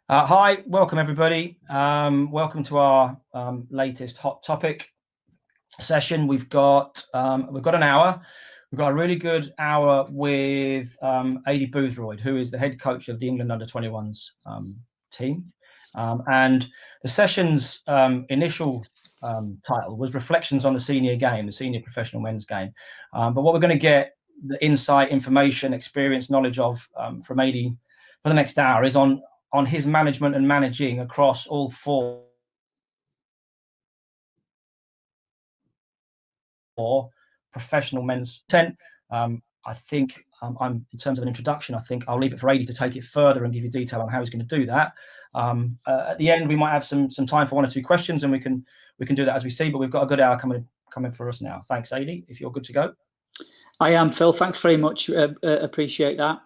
Hi, welcome everybody. Welcome to our latest hot topic session. We've got an hour. We've got a really good hour with Aidy Boothroyd, who is the head coach of the England under-21s team. And the session's initial title was Reflections on the Senior Game, the Senior Professional Men's Game. But what we're going to get the insight, information, experience, knowledge of from Aidy for the next hour is on his management and managing across all four professional men's content. I think I'm in terms of an introduction, I think I'll leave it for Aidy to take it further and give you detail on how he's going to do that. At the end, we might have some time for one or two questions, and we can do that as we see. But we've got a good hour coming for us now. Thanks, Aidy. If you're good to go. I am, Phil. Thanks very much. Appreciate that.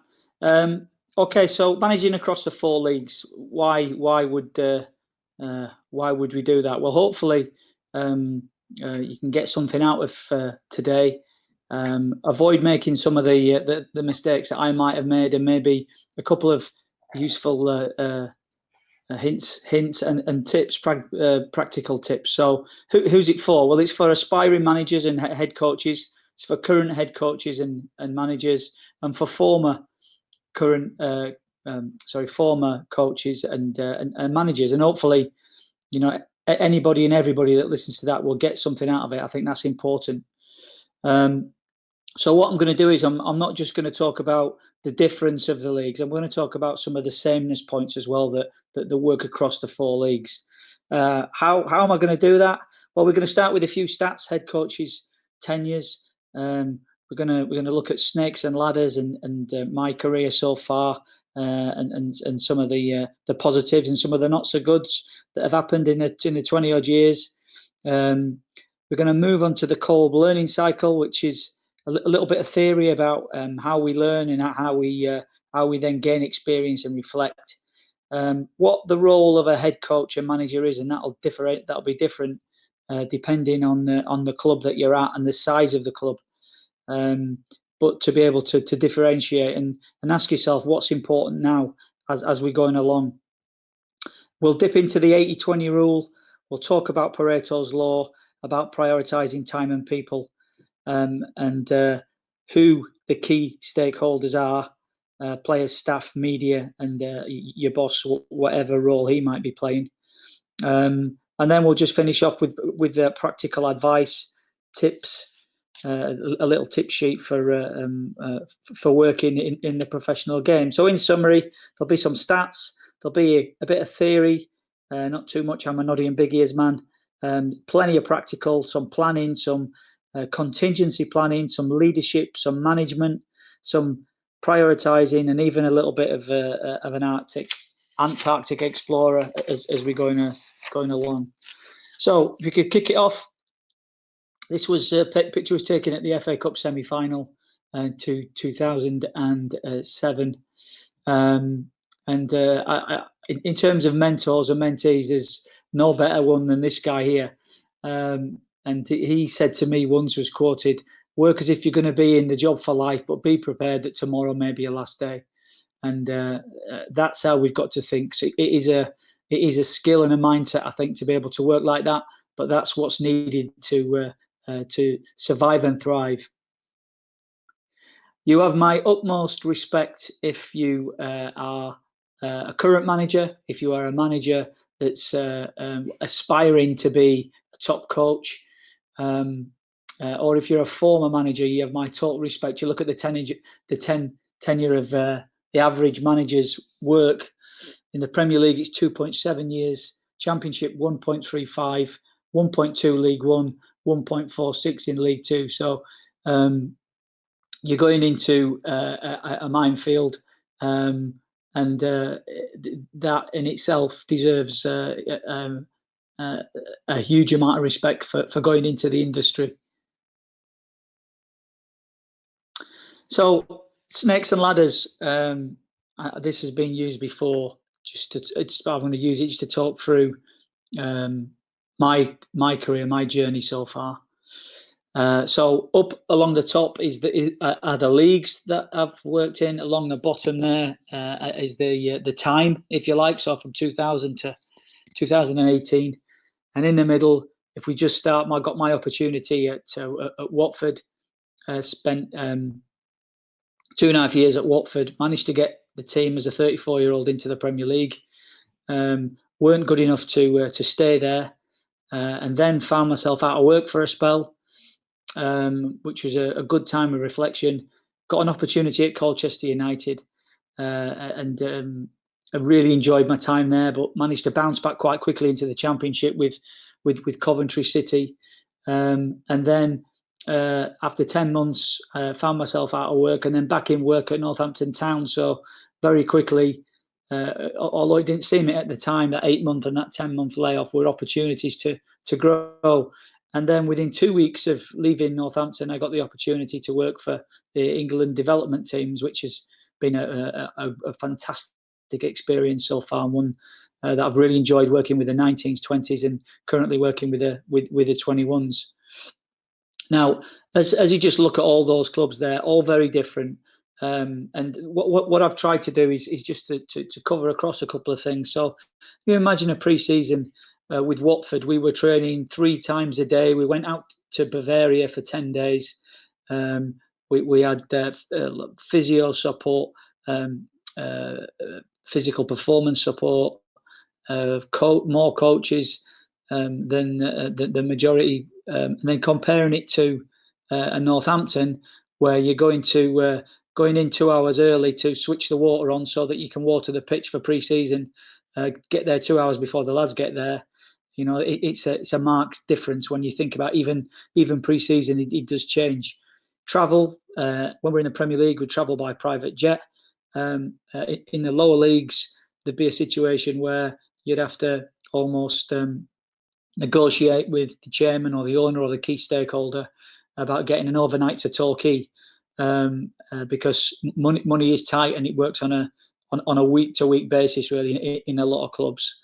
Okay, so managing across the four leagues. Why would we do that? Well, hopefully you can get something out of today. Avoid making some of the mistakes that I might have made, and maybe a couple of useful hints and tips, practical tips. So who's it for? Well, it's for aspiring managers and head coaches. It's for current head coaches and managers, and for former coaches and managers. And hopefully, anybody and everybody that listens to that will get something out of it. I think that's important. So what I'm going to do is I'm not just going to talk about the difference of the leagues. I'm going to talk about some of the sameness points as well that work across the four leagues. How am I going to do that? Well, we're going to start with a few stats, head coaches' tenures. We're going to look at snakes and ladders and my career so far, and some of the positives and some of the not so goods that have happened in the 20 odd years. We're going to move on to the Kolb learning cycle, which is a little bit of theory about how we learn and how we then gain experience and reflect. What the role of a head coach and manager is, and that'll be different depending on the club that you're at and the size of the club. But to be able to differentiate and ask yourself what's important now as we're going along. We'll dip into the 80-20 rule. We'll talk about Pareto's law, about prioritizing time and people, and who the key stakeholders are, players, staff, media, and your boss, whatever role he might be playing. And then we'll just finish off with practical advice, tips, a little tip sheet for working in the professional game. So in summary, there'll be some stats, there'll be a bit of theory, not too much. I'm a noddy and big ears man. Plenty of practical, some planning, some contingency planning, some leadership, some management, some prioritizing, and even a little bit of an Antarctic explorer as we're going along. So if you could kick it off. This picture was taken at the FA Cup semi-final to 2007. In terms of mentors and mentees, there's no better one than this guy here. And he said to me once, was quoted, "Work as if you're going to be in the job for life, but be prepared that tomorrow may be your last day." And that's how we've got to think. So it is a skill and a mindset, I think, to be able to work like that. But that's what's needed to survive and thrive. You have my utmost respect if you are a current manager, if you are a manager that's aspiring to be a top coach, or if you're a former manager, you have my total respect. You look at the tenure of the average manager's work in the Premier League, it's 2.7 years, Championship 1.35, 1.2 League One, 1.46 in League Two. So you're going into a minefield, and that in itself deserves a huge amount of respect for going into the industry. So snakes and ladders, this has been used before. I'm going to use it just to talk through my career, my journey so far. So up along the top are the leagues that I've worked in. Along the bottom there is the time, if you like. So from 2000 to 2018, and in the middle, if we just start, I got my opportunity at Watford. Spent 2.5 years at Watford. Managed to get the team as a 34-year-old into the Premier League. Weren't good enough to stay there, and then found myself out of work for a spell. Which was a good time of reflection. Got an opportunity at Colchester United, and I really enjoyed my time there, but managed to bounce back quite quickly into the Championship with Coventry City. And then after 10 months, found myself out of work and then back in work at Northampton Town. So very quickly, although it didn't seem it at the time, that 8-month and that 10-month layoff were opportunities to grow. And then within 2 weeks of leaving Northampton, I got the opportunity to work for the England development teams, which has been a fantastic experience so far, and one that I've really enjoyed working with the 19s, 20s, and currently working with the 21s. Now, as you just look at all those clubs, they're all very different. And what I've tried to do is just to cover across a couple of things. So you imagine a pre-season with Watford. We were training 3 times a day. We went out to Bavaria for 10 days. We had physio support, physical performance support, more coaches than the majority. And then comparing it to a Northampton, where you're going in 2 hours early to switch the water on so that you can water the pitch for pre-season, get there 2 hours before the lads get there. You know, it's a marked difference when you think about even pre-season. It does change. Travel, when we're in the Premier League, we travel by private jet. In the lower leagues, there'd be a situation where you'd have to almost negotiate with the chairman or the owner or the key stakeholder about getting an overnight to Torquay, because money is tight and it works on a week-to-week basis, really, in a lot of clubs.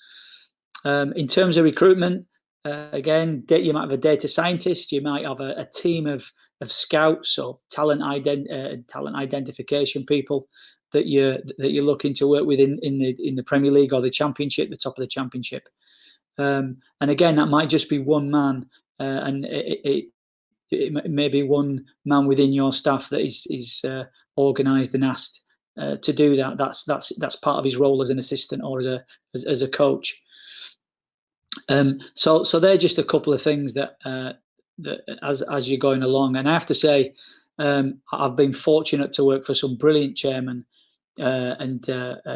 In terms of recruitment, again, you might have a data scientist, you might have a team of scouts or talent identification people that you're looking to work with in the Premier League or the Championship, the top of the Championship. And again, that might just be one man, and it may be one man within your staff that is organised and asked to do that. That's part of his role as an assistant or as a coach. So they're just a couple of things that as you're going along. And I have to say, I've been fortunate to work for some brilliant chairmen and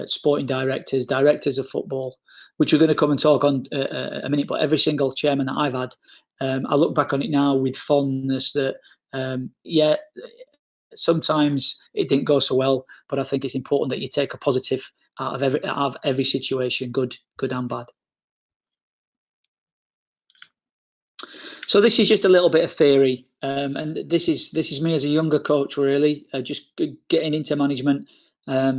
sporting directors of football, which we're going to come and talk on a minute. But every single chairman that I've had, I look back on it now with fondness that, sometimes it didn't go so well, but I think it's important that you take a positive out of every situation, good and bad. So this is just a little bit of theory, and this is me as a younger coach, really, just getting into management,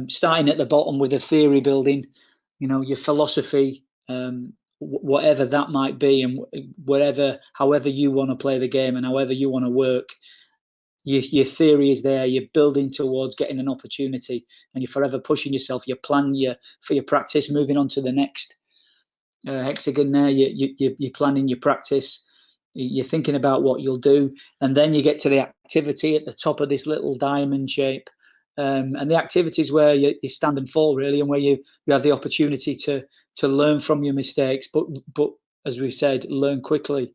starting at the bottom with a theory building, you know, your philosophy, whatever that might be, and however you want to play the game and however you want to work. Your theory is there. You're building towards getting an opportunity, and you're forever pushing yourself. You plan for your practice, moving on to the next hexagon. There, you're planning your practice. You're thinking about what you'll do, and then you get to the activity at the top of this little diamond shape, and the activity is where you stand and fall, really, and where you have the opportunity to learn from your mistakes, but as we've said, learn quickly.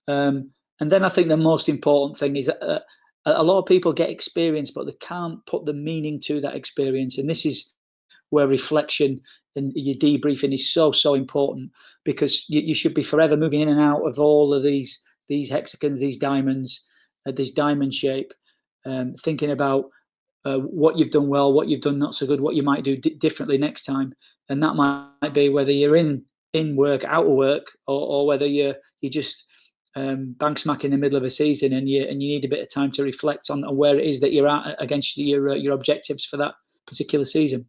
And then I think the most important thing is that a lot of people get experience, but they can't put the meaning to that experience, and this is where reflection and your debriefing is so important, because you should be forever moving in and out of all of these hexagons, these diamonds, this diamond shape, thinking about what you've done well, what you've done not so good, what you might do differently next time. And that might be whether you're in work, out of work, or whether you just bang smack in the middle of a season and you need a bit of time to reflect on where it is that you're at against your objectives for that particular season.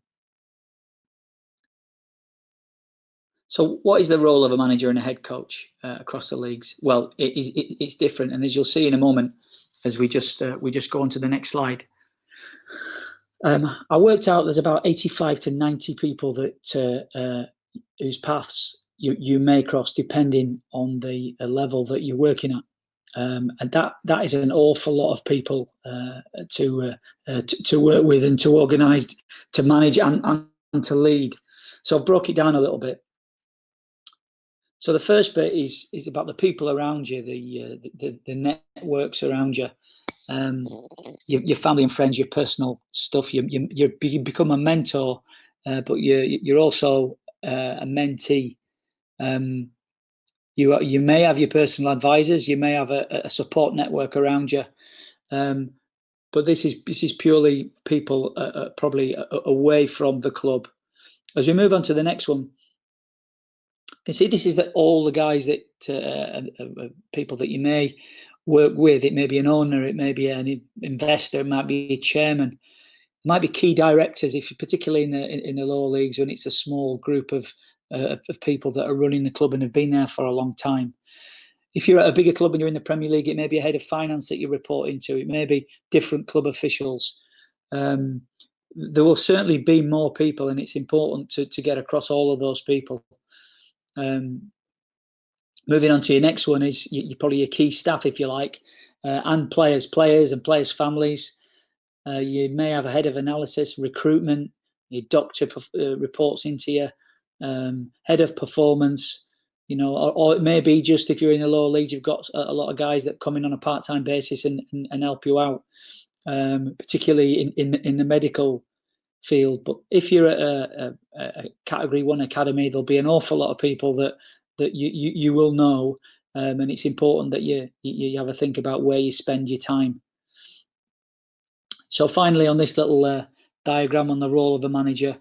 So what is the role of a manager and a head coach across the leagues? Well, it's different, and as you'll see in a moment, as we just go on to the next slide. I worked out there's about 85 to 90 people that whose paths you may cross depending on the level that you're working at, and that is an awful lot of people to work with and to organise, to manage and to lead. So I've broke it down a little bit. So the first bit is about the people around you, the networks around you, your family and friends, your personal stuff. You become a mentor, but you're also a mentee. You may have your personal advisors, you may have a support network around you, but this is purely people probably away from the club. As we move on to the next one, you can see this is all the guys that people that you may work with. It may be an owner, it may be an investor, it might be a chairman, it might be key directors. If particularly in the lower leagues, when it's a small group of people that are running the club and have been there for a long time. If you're at a bigger club and you're in the Premier League, it may be a head of finance that you report into. It may be different club officials. There will certainly be more people, and it's important to get across all of those people. Moving on to your next one is probably your key staff, if you like, and players and players' families. You may have a head of analysis, recruitment, your doctor reports into you, head of performance, or it may be just if you're in the lower leagues, you've got a lot of guys that come in on a part-time basis and help you out, particularly in the medical field. But if you're at a Category 1 academy, there'll be an awful lot of people that you will know, and it's important that you have a think about where you spend your time. So finally, on this little diagram on the role of a manager,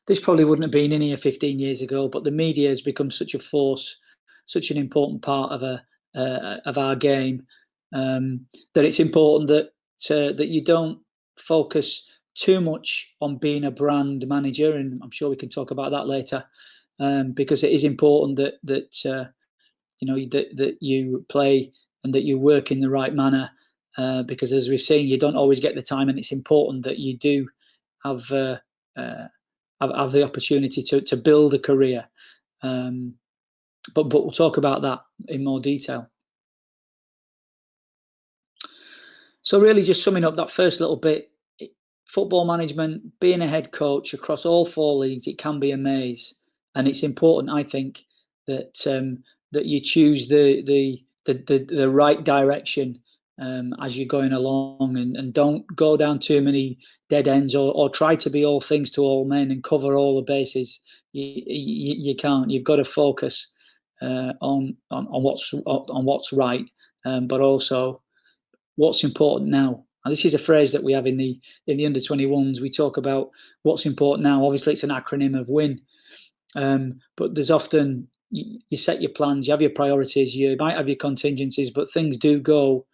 this probably wouldn't have been in here 15 years ago, but the media has become such a force, such an important part of our game, that it's important that you don't focus too much on being a brand manager, and I'm sure we can talk about that later, because it is important that you play and that you work in the right manner, because as we've seen, you don't always get the time, and it's important that you do have the opportunity to build a career. But we'll talk about that in more detail. So really, just summing up that first little bit, football management, being a head coach across all 4 leagues, it can be a maze, and it's important, I think, that you choose the right direction as you're going along, and don't go down too many dead ends, or try to be all things to all men and cover all the bases. You can't. You've got to focus on what's right, but also what's important now. And this is a phrase that we have in the under 21s. We talk about what's important now. Obviously, it's an acronym of WIN, but there's often you set your plans, you have your priorities, you might have your contingencies, but things do go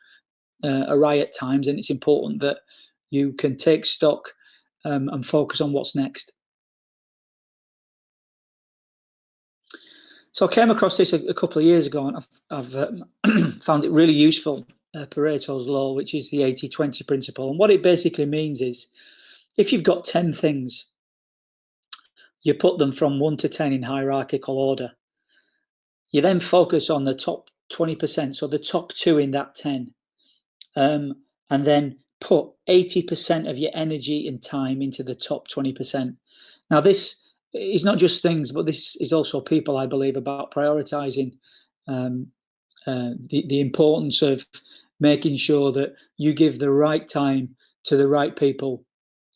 awry at times, and it's important that you can take stock and focus on what's next. So I came across this a couple of years ago, and I've found it really useful. PARETO'S law, which is the 80-20 principle. And what it basically means is, if you've got 10 things, you put them from 1 to 10 in hierarchical order. You then focus on the top 20%, so the top 2 in that 10, and then put 80% of your energy and time into the top 20%. Now, this is not just things, but this is also people, I believe, about prioritizing the importance of making sure that you give the right time to the right people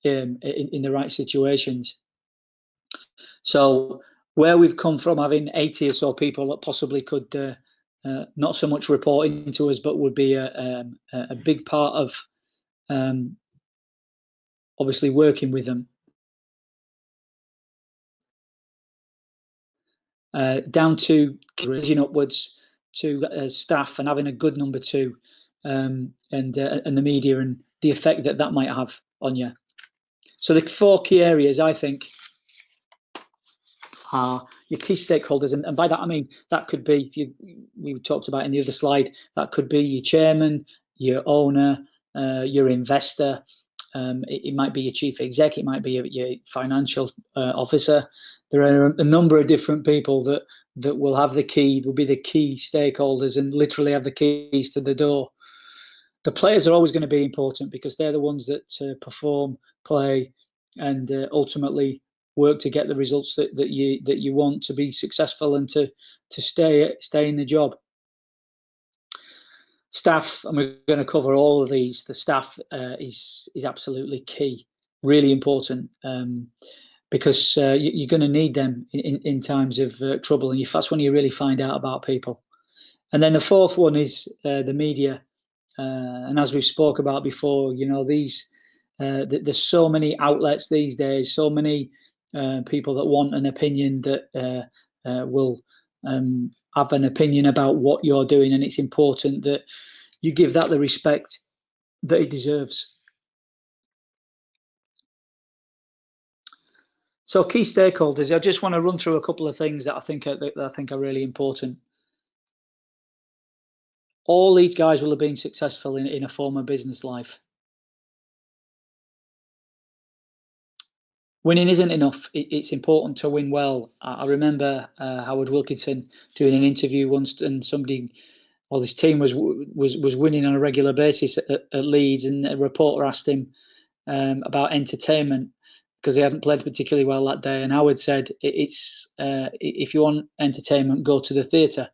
in the right situations. So where we've come from having 80 or so people that possibly could not so much report into us, but would be a big part of obviously working with them, down to raising upwards to staff and having a good number 2, and the media and the effect that might have on you. So the 4 key areas, I think, are your key stakeholders, and by that I mean that could be, we talked about in the other slide, that could be your chairman, your owner, your investor. It might be your chief exec, it might be your financial officer. There are a number of different people that will have the key, will be the key stakeholders and literally have the keys to the door. The players are always going to be important because they're the ones that perform, play, and ultimately work to get the results that you want to be successful and to stay in the job. Staff, and we're going to cover all of these. The staff is absolutely key, really important, because you're going to need them in times of trouble, and that's when you really find out about people. And then the fourth one is the media, and as we spoke about before, these there's so many outlets these days, so many people that want an opinion, that will have an opinion about what you're doing, and it's important that you give that the respect that it deserves. So key stakeholders, I just want to run through a couple of things that I think are really important. All these guys will have been successful in a former business life. Winning isn't enough. It's important to win well. I remember Howard Wilkinson doing an interview once, and this team was winning on a regular basis at Leeds, and a reporter asked him about entertainment because they hadn't played particularly well that day. And Howard said, "It's if you want entertainment, go to the theatre."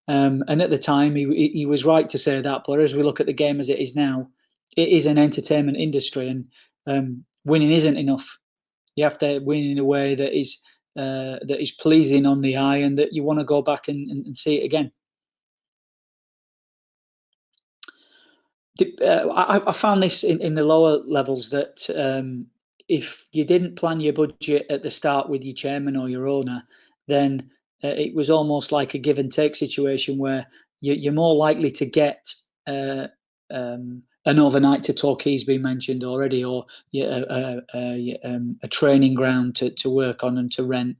And at the time, he was right to say that. But as we look at the game as it is now, it is an entertainment industry, and winning isn't enough. You have to win in a way that is pleasing on the eye, and that you want to go back and see it again. I found this in the lower levels, that if you didn't plan your budget at the start with your chairman or your owner, then it was almost like a give and take situation where you're more likely to get an overnight to Torquay's been mentioned already, or a training ground to work on and to rent.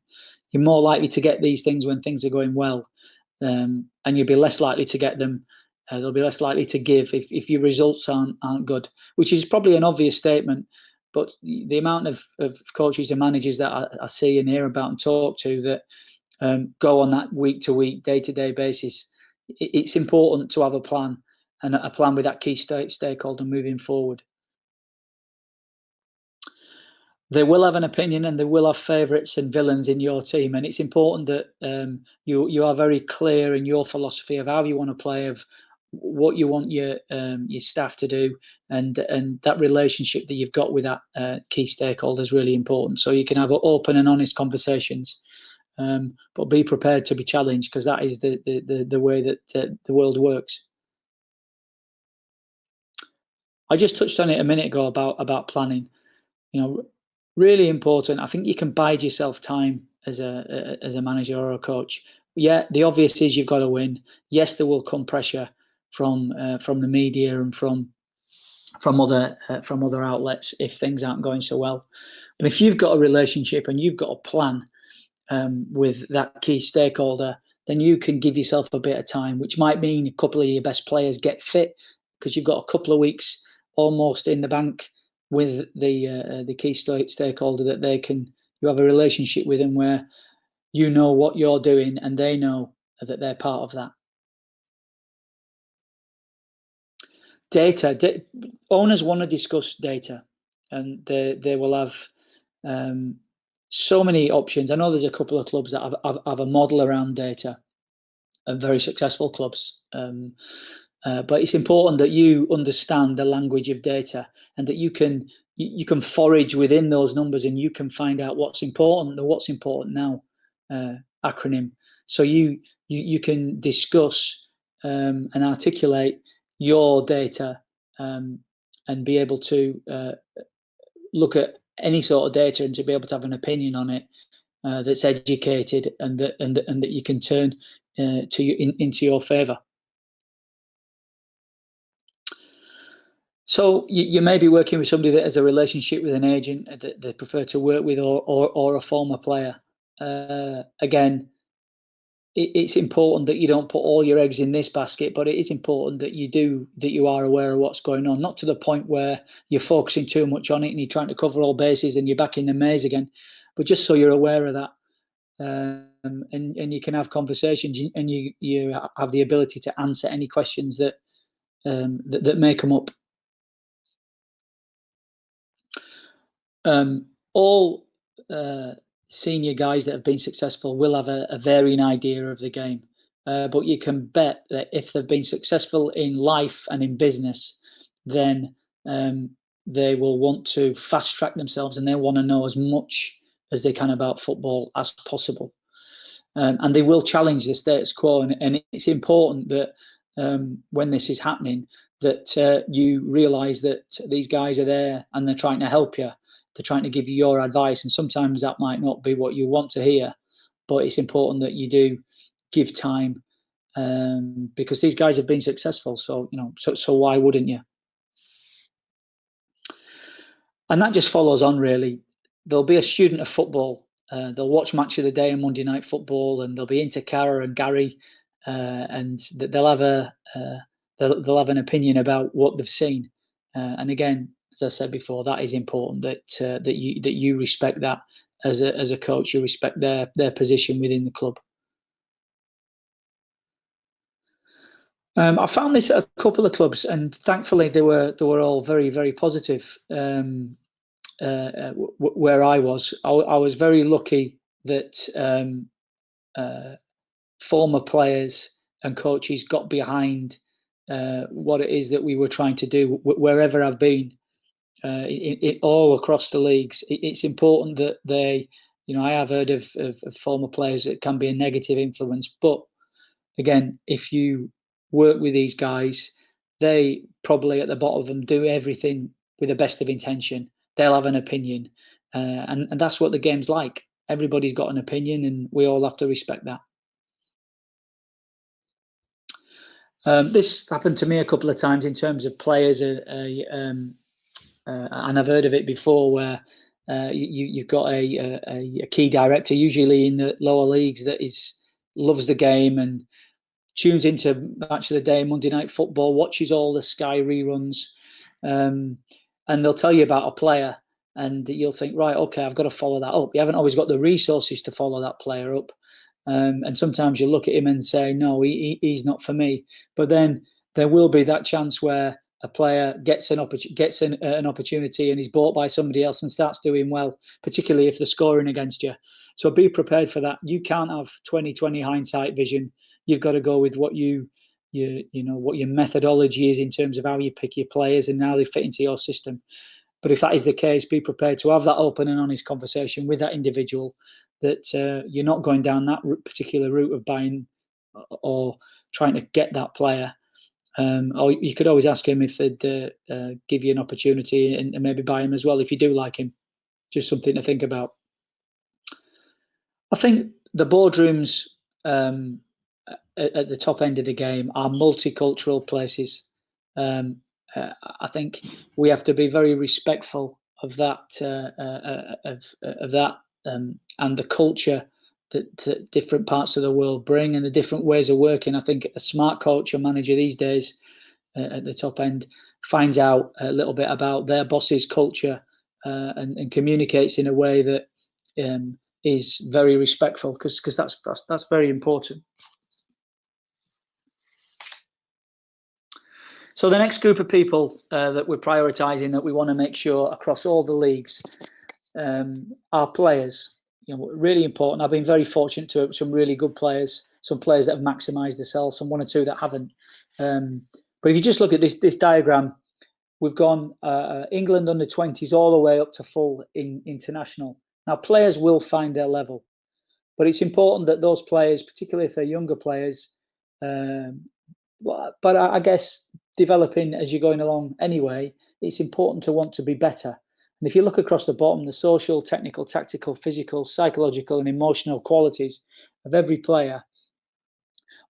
You're more likely to get these things when things are going well, and you'll be less likely to get them. They'll be less likely to give if your results aren't good, which is probably an obvious statement. But the amount of coaches and managers that I see and hear about and talk to that go on that week-to-week, day-to-day basis, it's important to have a plan, and a plan with that key stakeholder moving forward. They will have an opinion, and they will have favourites and villains in your team, and it's important that you are very clear in your philosophy of how you want to play, of what you want your staff to do, and that relationship that you've got with that key stakeholder is really important. So you can have open and honest conversations, but be prepared to be challenged, because that is the way that the world works. I just touched on it a minute ago about planning. Really important. I think you can bide yourself time as a manager or a coach. Yeah, the obvious is you've got to win. Yes, there will come pressure from the media and from other outlets if things aren't going so well. But if you've got a relationship and you've got a plan with that key stakeholder, then you can give yourself a bit of time, which might mean a couple of your best players get fit, because you've got a couple of weeks almost in the bank with the key stakeholder, that you have a relationship with them where you know what you're doing and they know that they're part of that. Data. Owners want to discuss data, and they will have so many options. I know there's a couple of clubs that have a model around data, and very successful clubs. But it's important that you understand the language of data, and that you can forage within those numbers, and you can find out what's important, the what's important now acronym. So you can discuss and articulate your data, and be able to look at any sort of data, and to be able to have an opinion on it that's educated, and that you can turn into your favour. So you may be working with somebody that has a relationship with an agent that they prefer to work with, or a former player. again, it's important that you don't put all your eggs in this basket, but it is important that you are aware of what's going on, not to the point where you're focusing too much on it and you're trying to cover all bases and you're back in the maze again, but just so you're aware of that. And you can have conversations and you have the ability to answer any questions that may come up. All senior guys that have been successful will have a varying idea of the game, but you can bet that if they've been successful in life and in business, then they will want to fast track themselves and they want to know as much as they can about football as possible. And they will challenge the status quo. And it's important that when this is happening, that you realise that these guys are there and they're trying to help you. They're trying to give you your advice. And sometimes that might not be what you want to hear, but it's important that you do give time because these guys have been successful. So, so why wouldn't you? And that just follows on, really. There'll be a student of football. They'll watch Match of the Day and Monday Night Football, and they'll be into Cara and Gary, and they'll have they'll have an opinion about what they've seen. And again, as I said before, that is important that you respect that as a coach. You respect their position within the club. I found this at a couple of clubs, and thankfully they were all very, very positive. Where I was very lucky that former players and coaches got behind what it is that we were trying to do wherever I've been, all across the leagues. It's important that they, I have heard of former players that can be a negative influence, but again, if you work with these guys, they probably at the bottom of them do everything with the best of intention. They'll have an opinion, and that's what the game's like. Everybody's got an opinion, and we all have to respect that. This happened to me a couple of times in terms of players, and I've heard of it before, where you've got a key director, usually in the lower leagues, that loves the game and tunes into Match of the Day, Monday Night Football, watches all the Sky reruns, and they'll tell you about a player, and you'll think, right, okay, I've got to follow that up. You haven't always got the resources to follow that player up, and sometimes you look at him and say, no, he's not for me. But then there will be that chance where a player gets an opportunity and is bought by somebody else and starts doing well, particularly if they're scoring against you. So be prepared for that. You can't have 20/20 hindsight vision. You've got to go with what what your methodology is in terms of how you pick your players and how they fit into your system. But if that is the case, be prepared to have that open and honest conversation with that individual, that you're not going down that particular route of buying or trying to get that player. Or you could always ask him if they'd give you an opportunity and maybe buy him as well if you do like him. Just something to think about. I think the boardrooms at the top end of the game are multicultural places. I think we have to be very respectful of that, and the culture that different parts of the world bring and the different ways of working. I think a smart coach or manager these days at the top end finds out a little bit about their boss's culture and communicates in a way that is very respectful, because that's very important. So the next group of people that we're prioritising, that we want to make sure across all the leagues, are players. Really important. I've been very fortunate to have some really good players, some players that have maximised themselves, and one or two that haven't. But if you just look at this diagram, we've gone England under 20s all the way up to full international. Now, players will find their level, but it's important that those players, particularly if they're younger players, but I guess developing as you're going along anyway, it's important to want to be better. And if you look across the bottom, the social, technical, tactical, physical, psychological, and emotional qualities of every player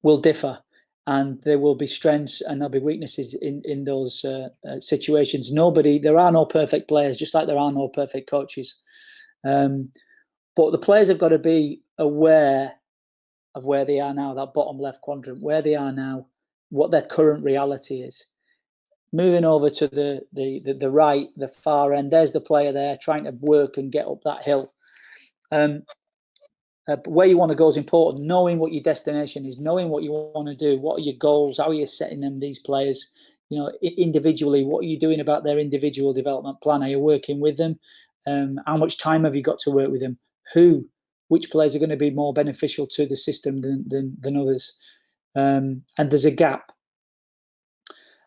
will differ, and there will be strengths and there'll be weaknesses in those situations. There are no perfect players, just like there are no perfect coaches. But the players have got to be aware of where they are now, that bottom left quadrant, where they are now, what their current reality is. Moving over to the right, the far end, there's the player there trying to work and get up that hill. But where you want to go is important. Knowing what your destination is, knowing what you want to do, what are your goals, how are you setting them, these players, individually, what are you doing about their individual development plan? Are you working with them? How much time have you got to work with them? Which players are going to be more beneficial to the system than others? And there's a gap.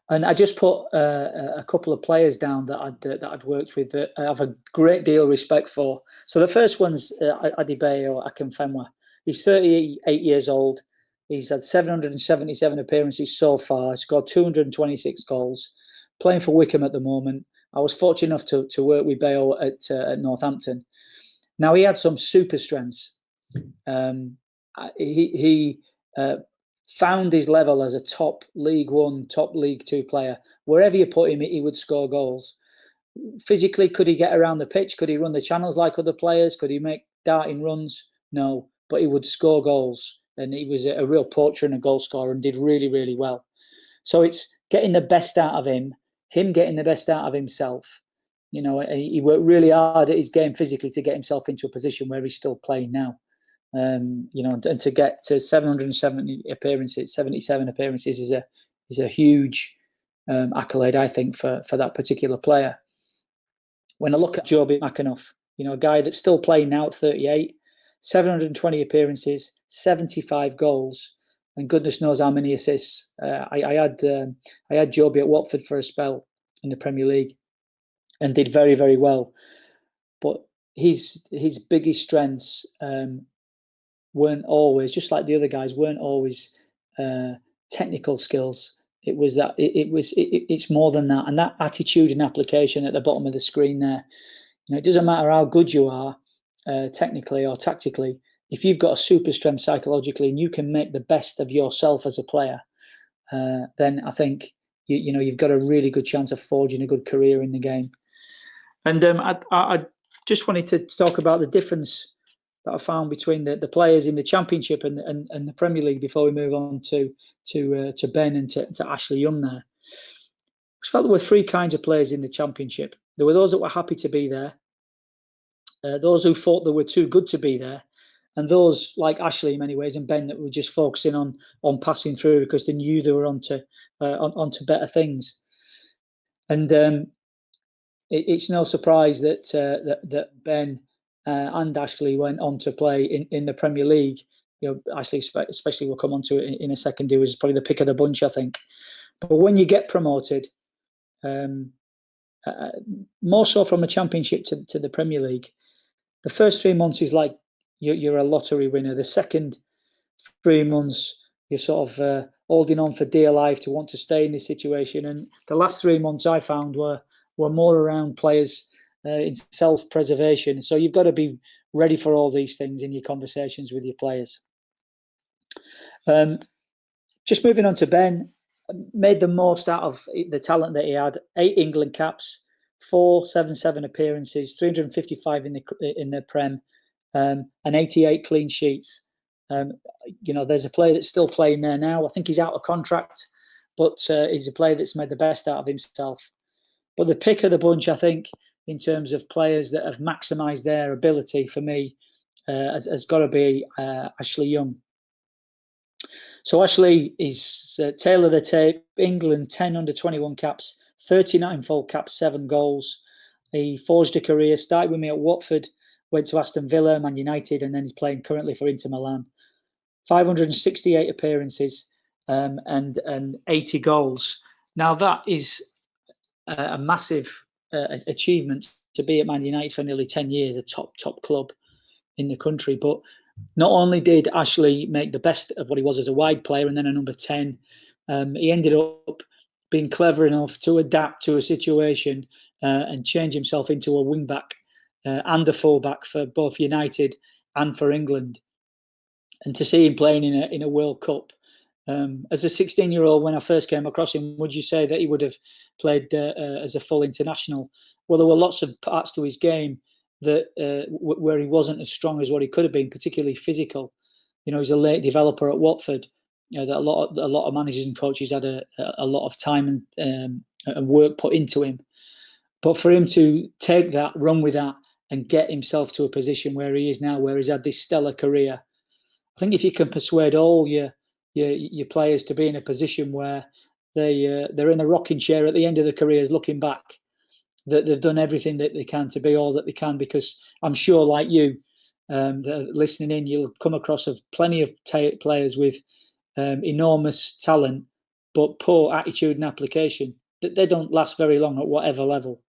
And I just put a couple of players down that I'd worked with that I have a great deal of respect for. So the first one's Aidy Boothroyd. He's 38 years old. He's had 777 appearances so far. Scored 226 goals. Playing for Wickham at the moment. I was fortunate enough to work with Bayo at Northampton. Now, he had some super strengths. He found his level as a top League One, top League Two player. Wherever you put him, he would score goals. Physically, could he get around the pitch? Could he run the channels like other players? Could he make darting runs? No, but he would score goals. And he was a real poacher and a goal scorer and did really, really well. So it's getting the best out of him getting the best out of himself. He worked really hard at his game physically to get himself into a position where he's still playing now. And to get to 770 appearances, 77 appearances is a huge accolade, I think, for that particular player. When I look at Joby McAnuff, a guy that's still playing now at 38, 720 appearances, 75 goals, and goodness knows how many assists. I had Joby at Watford for a spell in the Premier League, and did very, very well. But his biggest strengths weren't always, just like the other guys, weren't always technical skills. It was that it's more than that, and that attitude and application at the bottom of the screen there. It doesn't matter how good you are technically or tactically. If you've got a super strength psychologically and you can make the best of yourself as a player, then I think you've got a really good chance of forging a good career in the game. And I just wanted to talk about the difference that I found between the players in the Championship and the Premier League before we move on to Ben and to Ashley Young there. I felt there were three kinds of players in the Championship. There were those that were happy to be there, those who thought they were too good to be there, and those like Ashley in many ways and Ben that were just focusing on passing through because they knew they were onto better things. And it's no surprise that Ben and Ashley went on to play in the Premier League. Ashley especially, we'll come on to it in a second. He was probably the pick of the bunch, I think. But when you get promoted, more so from a Championship to the Premier League, the first 3 months is like you're a lottery winner. The second 3 months, you're sort of holding on for dear life to want to stay in this situation. And the last 3 months I found were more around players in self-preservation. So you've got to be ready for all these things in your conversations with your players. Just moving on to Ben, made the most out of the talent that he had. 8 England caps, 477 appearances, 355 in the Prem, and 88 clean sheets. There's a player that's still playing there now. I think he's out of contract, but he's a player that's made the best out of himself. But the pick of the bunch, I think, in terms of players that have maximised their ability for me, has got to be Ashley Young. So Ashley is tail of the tape. England, 10 under-21 caps, 39 full caps, 7 goals. He forged a career, started with me at Watford, went to Aston Villa, Man United, and then he's playing currently for Inter Milan. 568 appearances and 80 goals. Now that is a massive achievement to be at Man United for nearly 10 years, a top club in the country. But not only did Ashley make the best of what he was as a wide player and then a number 10, he ended up being clever enough to adapt to a situation and change himself into a wing-back and a full-back for both United and for England. And to see him playing in a World Cup, as a 16-year-old, when I first came across him, would you say that he would have played as a full international? Well, there were lots of parts to his game that where he wasn't as strong as what he could have been, particularly physical. He's a late developer at Watford. That a lot of managers and coaches had a lot of time and work put into him. But for him to take that, run with that, and get himself to a position where he is now, where he's had this stellar career, I think if you can persuade all your players to be in a position where they're in a rocking chair at the end of their careers, looking back, that they've done everything that they can to be all that they can. Because I'm sure, like you, that are listening in, you'll come across of plenty of players with enormous talent, but poor attitude and application. That they don't last very long at whatever level.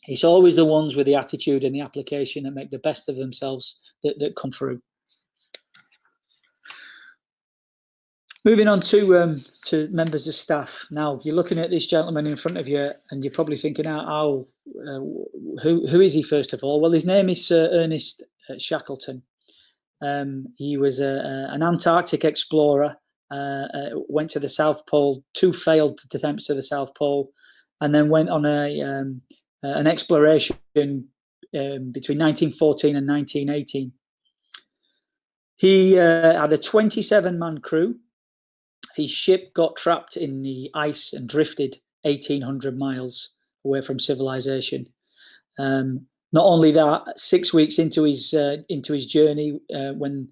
It's always the ones with the attitude and the application that make the best of themselves that come through. Moving on to members of staff. Now, you're looking at this gentleman in front of you, and you're probably thinking, who is he, first of all? Well, his name is Sir Ernest Shackleton. He was an Antarctic explorer, went to the South Pole, 2 failed attempts to the South Pole, and then went on an exploration between 1914 and 1918. He had a 27-man crew. His ship got trapped in the ice and drifted 1,800 miles away from civilization. Not only that, 6 weeks into his journey, when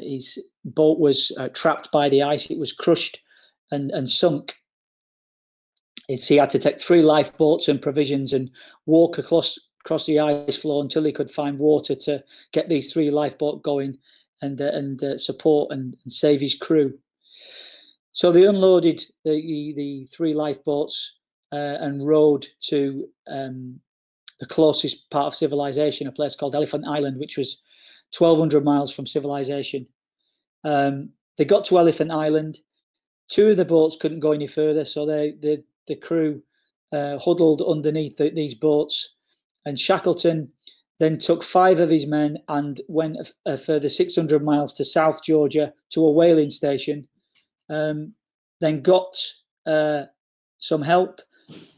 his boat was trapped by the ice, it was crushed and sunk. He had to take 3 lifeboats and provisions and walk across the ice floe until he could find water to get these 3 lifeboats going and support and save his crew. So they unloaded the 3 lifeboats and rowed to the closest part of civilization, a place called Elephant Island, which was 1,200 miles from civilization. They got to Elephant Island. 2 of the boats couldn't go any further, so the crew huddled underneath these boats. And Shackleton then took 5 of his men and went a further 600 miles to South Georgia to a whaling station. Then got some help,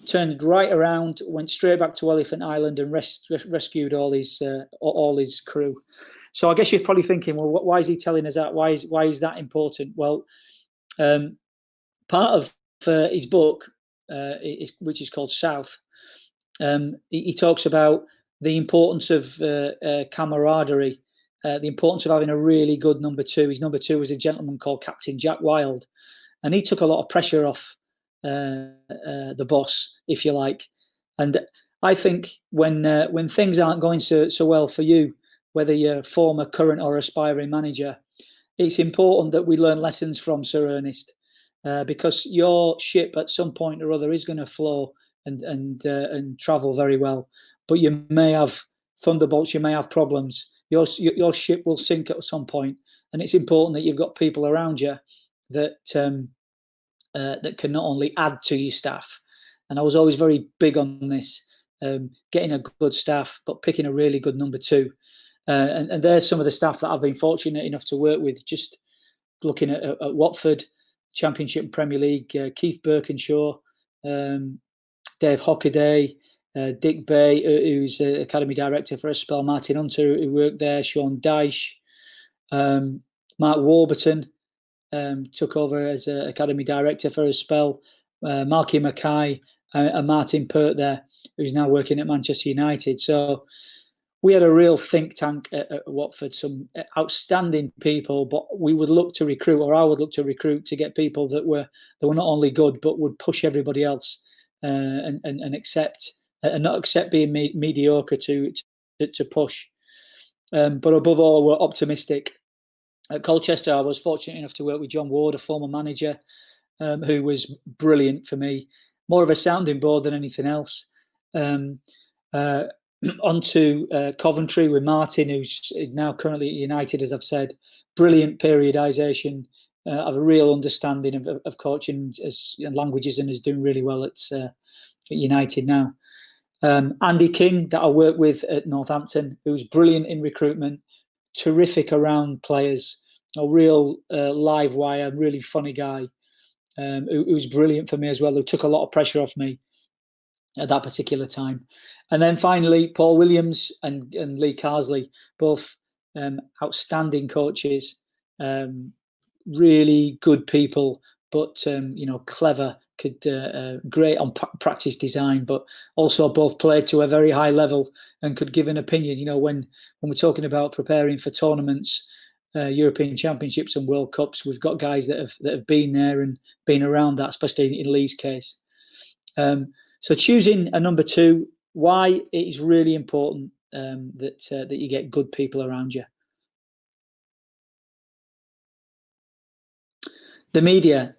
turned right around, went straight back to Elephant Island and rescued all his crew. So I guess you're probably thinking, well, why is he telling us that? Why is that important? Well, part of his book, which is called South, he talks about the importance of camaraderie, the importance of having a really good number 2. His number 2 was a gentleman called Captain Jack Wild, and he took a lot of pressure off the boss, if you like. And I think when things aren't going so well for you, whether you're a former, current, or aspiring manager, it's important that we learn lessons from Sir Ernest, because your ship at some point or other is going to flow and travel very well, but you may have thunderbolts, you may have problems. Your ship will sink at some point, and it's important that you've got people around you that that can not only add to your staff. And I was always very big on this, getting a good staff, but picking a really good number 2. And there's some of the staff that I've been fortunate enough to work with. Just looking at Watford, Championship and Premier League, Keith Birkinshaw, Dave Hockaday, Dick Bay, who's Academy Director for a spell, Martin Hunter, who worked there, Sean Dyche, Mark Warburton took over as Academy Director for a spell, Malky Mackay and Martin Pert there, who's now working at Manchester United. So we had a real think tank at Watford, some outstanding people, but we would look to recruit, or I would look to recruit, to get people that were not only good, but would push everybody else and accept, and not accept being mediocre to push. But above all, we're optimistic. At Colchester, I was fortunate enough to work with John Ward, a former manager, who was brilliant for me, more of a sounding board than anything else. Onto Coventry with Martin, who's now currently at United, as I've said. Brilliant periodisation, have a real understanding of coaching and languages, and is doing really well at United now. Andy King, that I work with at Northampton, who's brilliant in recruitment, terrific around players, a real live wire, really funny guy, who was brilliant for me as well, who took a lot of pressure off me. at that particular time. And then finally, Paul Williams and Lee Carsley, both outstanding coaches, really good people, but clever, great on practice design, but also both played to a very high level and could give an opinion. When we're talking about preparing for tournaments, European Championships and World Cups, we've got guys that have been there and been around that, especially in Lee's case. So choosing a number 2, why it is really important that you get good people around you. The media.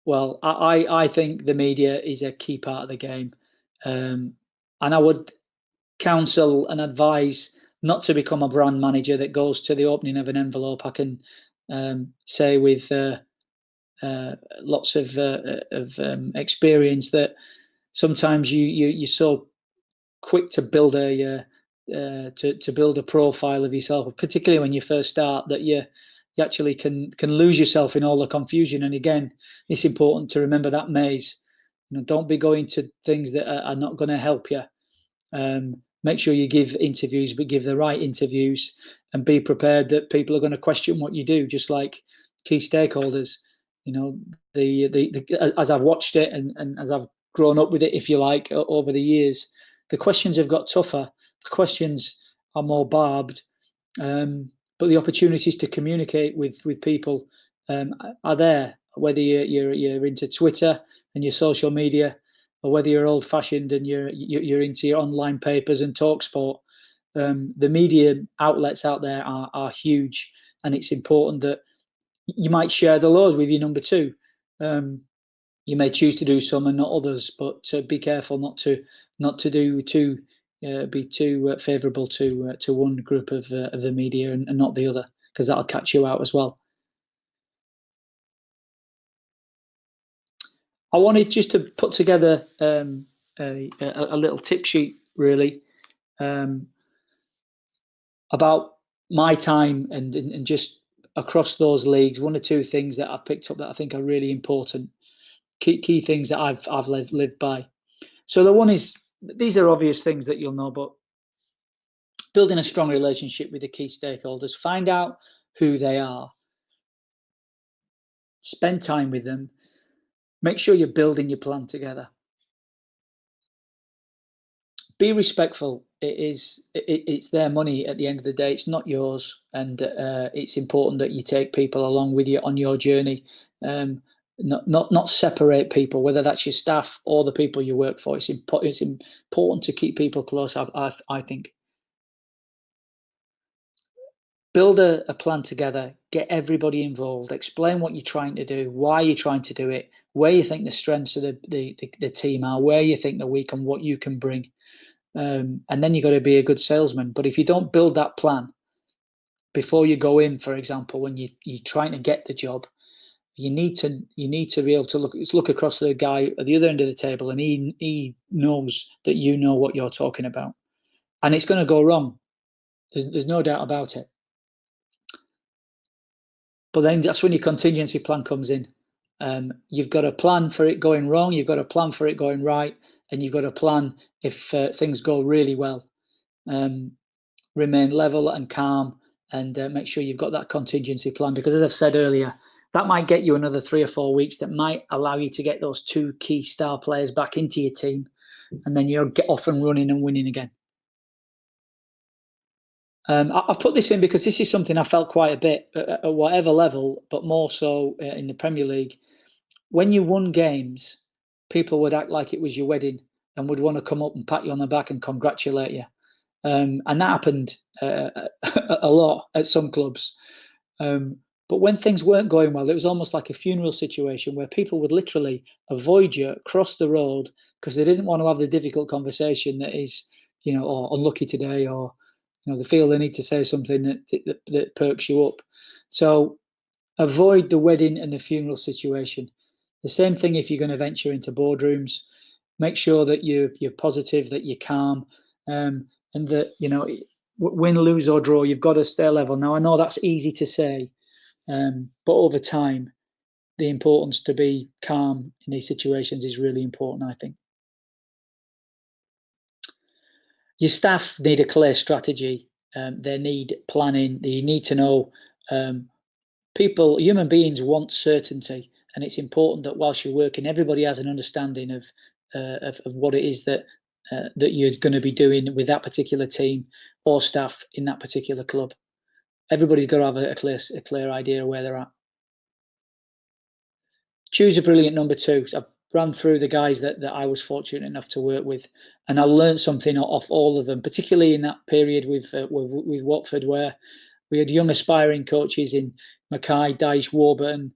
Well, I think the media is a key part of the game, and I would counsel and advise not to become a brand manager that goes to the opening of an envelope. I can say with lots of experience that sometimes you're so quick to build to build a profile of yourself, particularly when you first start, that you actually can lose yourself in all the confusion. And again, it's important to remember that maze. Don't be going to things that are not going to help you. Make sure you give interviews, but give the right interviews, and be prepared that people are going to question what you do, just like key stakeholders. As I've watched it and as I've grown up with it, if you like, over the years, the questions have got tougher. The questions are more barbed, but the opportunities to communicate with people are there. Whether you're into Twitter and your social media, or whether you're old-fashioned and you're into your online papers and TalkSport, the media outlets out there are huge, and it's important that you might share the load with your number 2. You may choose to do some and not others, but be careful not to do too be too favourable to one group of the media and not the other, because that'll catch you out as well. I wanted just to put together a little tip sheet, really, about my time and just across those leagues. 1 or 2 things that I've picked up that I think are really important, key things that I've lived by. So the one is, these are obvious things that you'll know, but building a strong relationship with the key stakeholders. Find out who they are. Spend time with them. Make sure you're building your plan together. Be respectful. It's their money at the end of the day. It's not yours, and it's important that you take people along with you on your journey. Not separate people, whether that's your staff or the people you work for. It's important to keep people close. I think. Build a plan together, get everybody involved, explain what you're trying to do, why you're trying to do it, where you think the strengths of the team are, where you think they're weak, and what you can bring. And then you've got to be a good salesman. But if you don't build that plan before you go in, for example, when you're trying to get the job, you need to be able to look across the guy at the other end of the table, and he knows that you know what you're talking about. And it's going to go wrong. There's no doubt about it. But then that's when your contingency plan comes in. You've got a plan for it going wrong, you've got a plan for it going right, and you've got a plan if things go really well. Remain level and calm, and make sure you've got that contingency plan, because as I've said earlier, that might get you another 3 or 4 weeks, that might allow you to get those 2 key star players back into your team, and then you'll get off and running and winning again. I've put this in because this is something I felt quite a bit at whatever level, but more so in the Premier League. When you won games, people would act like it was your wedding and would want to come up and pat you on the back and congratulate you. And that happened a lot at some clubs. But when things weren't going well, it was almost like a funeral situation where people would literally avoid you, cross the road, because they didn't want to have the difficult conversation that is, or unlucky today, or they feel they need to say something that perks you up. So avoid the wedding and the funeral situation. The same thing if you're going to venture into boardrooms. Make sure that you're positive, that you're calm, and that, win, lose or draw, you've got to stay level. Now, I know that's easy to say, but over time, the importance to be calm in these situations is really important, I think. Your staff need a clear strategy. They need planning. They need to know human beings want certainty, and it's important that whilst you're working, everybody has an understanding of what it is that you're going to be doing with that particular team or staff in that particular club. Everybody's got to have a clear idea of where they're at. Choose a brilliant number two. I've run through the guys that I was fortunate enough to work with, and I learned something off all of them, particularly in that period with Watford, where we had young aspiring coaches in Mackay, Dyche, Warburton,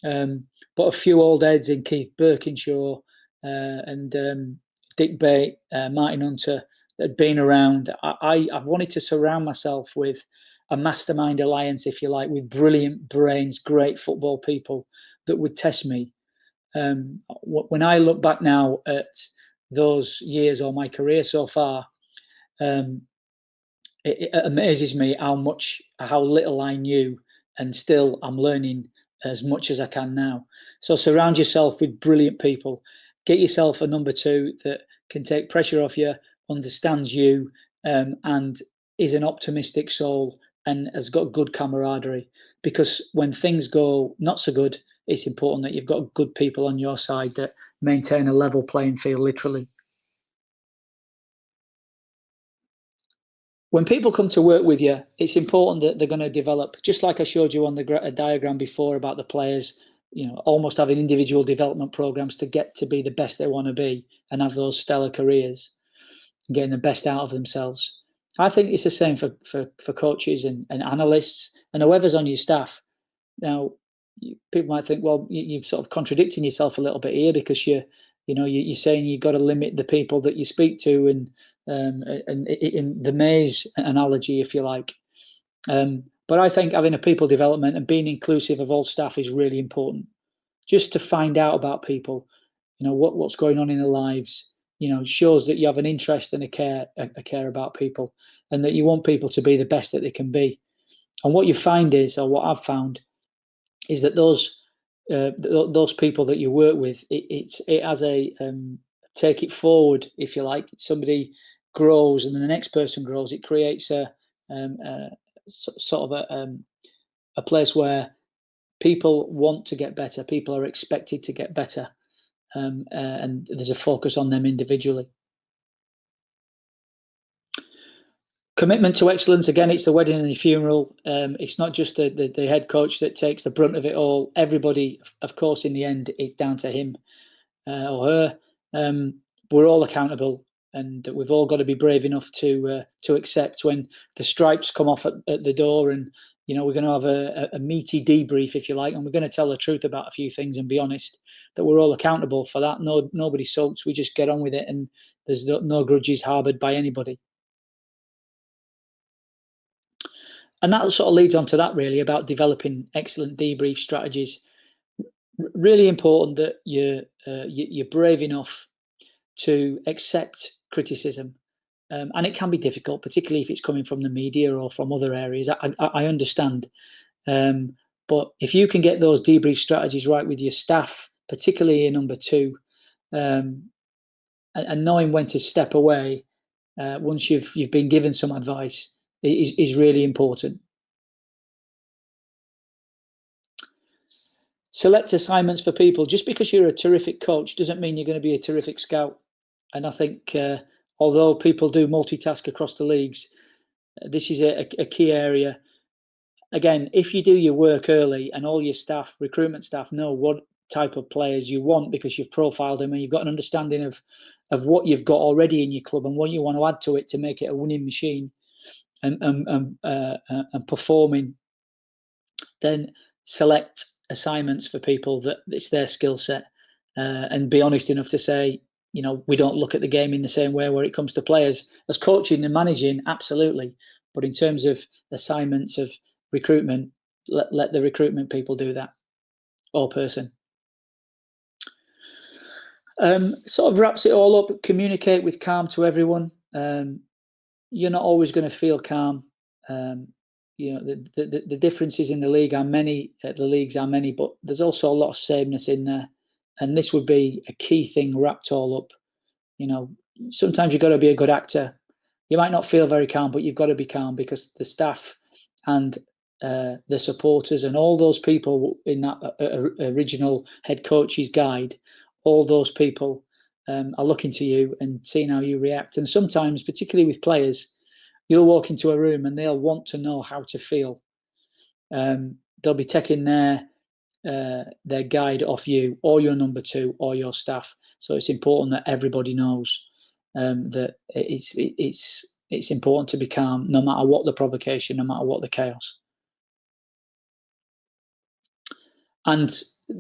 but a few old heads in Keith Birkinshaw and Dick Bate, Martin Hunter, that had been around. I've wanted to surround myself with a mastermind alliance, if you like, with brilliant brains, great football people that would test me. When I look back now at those years or my career so far, it amazes me how little I knew, and still I'm learning as much as I can now. So surround yourself with brilliant people. Get yourself a number two that can take pressure off you, understands you, and is an optimistic soul and has got good camaraderie. Because when things go not so good, it's important that you've got good people on your side that maintain a level playing field, literally. When people come to work with you, it's important that they're going to develop, just like I showed you on the diagram before about the players, almost having individual development programs to get to be the best they want to be and have those stellar careers and getting the best out of themselves. I think it's the same for coaches and analysts and whoever's on your staff. Now, people might think, well, you're sort of contradicting yourself a little bit here, because you're saying you've got to limit the people that you speak to, and in the maze analogy, if you like. But I think having a people development and being inclusive of all staff is really important, just to find out about people, what's going on in their lives. Shows that you have an interest and a care about people, and that you want people to be the best that they can be. And what you find is, or what I've found, is that those people that you work with, it has a take it forward, if you like. Somebody grows and then the next person grows. It creates a sort of a place where people want to get better. People are expected to get better, and there's a focus on them individually. Commitment to excellence, again, it's the wedding and the funeral. It's not just the head coach that takes the brunt of it all. Everybody, of course, in the end, it's down to him or her. We're all accountable, and we've all got to be brave enough to accept when the stripes come off at the door, and we're going to have a meaty debrief, if you like, and we're going to tell the truth about a few things and be honest, that we're all accountable for that. Nobody sulks. We just get on with it, and there's no grudges harboured by anybody. And that sort of leads on to that, really, about developing excellent debrief strategies. Really important that you're brave enough to accept criticism. And it can be difficult, particularly if it's coming from the media or from other areas. I understand. But if you can get those debrief strategies right with your staff, particularly in number two, and knowing when to step away once you've been given some advice, is really important. Select assignments for people. Just because you're a terrific coach doesn't mean you're going to be a terrific scout. And I think although people do multitask across the leagues, this is a key area. Again, if you do your work early and all your staff, recruitment staff, know what type of players you want because you've profiled them and you've got an understanding of what you've got already in your club and what you want to add to it to make it a winning machine and performing, then select assignments for people that it's their skill set, and be honest enough to say, we don't look at the game in the same way where it comes to players. As coaching and managing, absolutely, but in terms of assignments of recruitment, let the recruitment people do that, or person. Sort of wraps it all up. Communicate with calm to everyone. You're not always going to feel calm. The differences in the leagues are many, but there's also a lot of sameness in there, and this would be a key thing wrapped all up. Sometimes you've got to be a good actor. You might not feel very calm, but you've got to be calm, because the staff and the supporters and all those people in that original head coach's guide, all those people are looking to you and seeing how you react. And sometimes, particularly with players, you'll walk into a room and they'll want to know how to feel. They'll be taking their guide off you, or your number two, or your staff. So it's important that everybody knows that it's important to be calm, no matter what the provocation, no matter what the chaos. And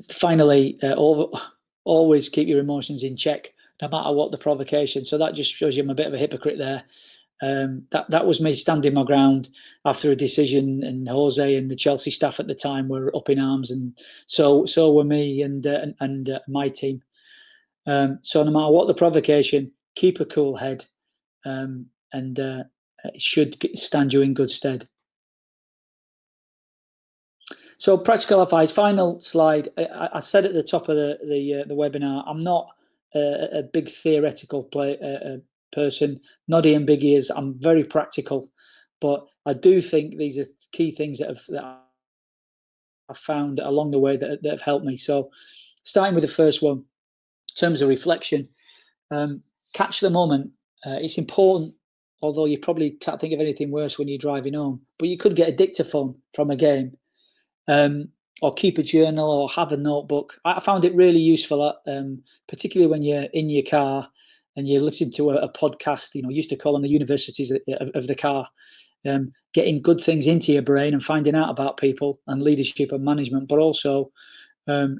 finally, always keep your emotions in check, no matter what the provocation. So that just shows you I'm a bit of a hypocrite there. That was me standing my ground after a decision, and Jose and the Chelsea staff at the time were up in arms, and so were me and my team. So no matter what the provocation, keep a cool head, and it should stand you in good stead. So practical advice, final slide. I said at the top of the webinar, I'm not a big theoretical person, not Ian Big Ears. I'm very practical, but I do think these are key things that I've found along the way that have helped me. So starting with the first one, in terms of reflection, catch the moment. It's important, although you probably can't think of anything worse when you're driving home, but you could get a dictaphone from a game. Or keep a journal, or have a notebook. I found it really useful, particularly when you're in your car and you listen to a podcast. Used to call them the universities of the car. Getting good things into your brain and finding out about people and leadership and management, but also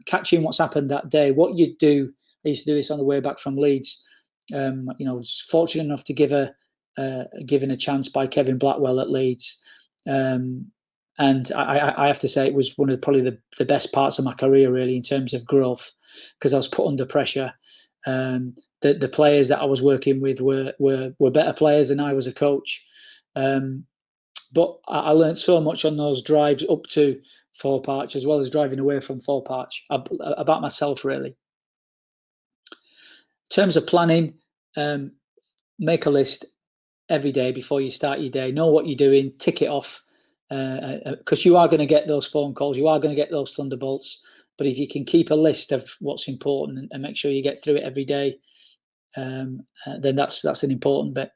catching what's happened that day. What you do. I used to do this on the way back from Leeds. Was fortunate enough to given a chance by Kevin Blackwell at Leeds. And I have to say it was one of probably the best parts of my career, really, in terms of growth, because I was put under pressure. The players that I was working with were better players than I was a coach. But I learned so much on those drives up to Thorpe Arch, as well as driving away from Thorpe Arch, about myself, really. In terms of planning, make a list every day before you start your day. Know what you're doing, tick it off. Because you are going to get those phone calls, you are going to get those thunderbolts. But if you can keep a list of what's important and make sure you get through it every day, then that's an important bit.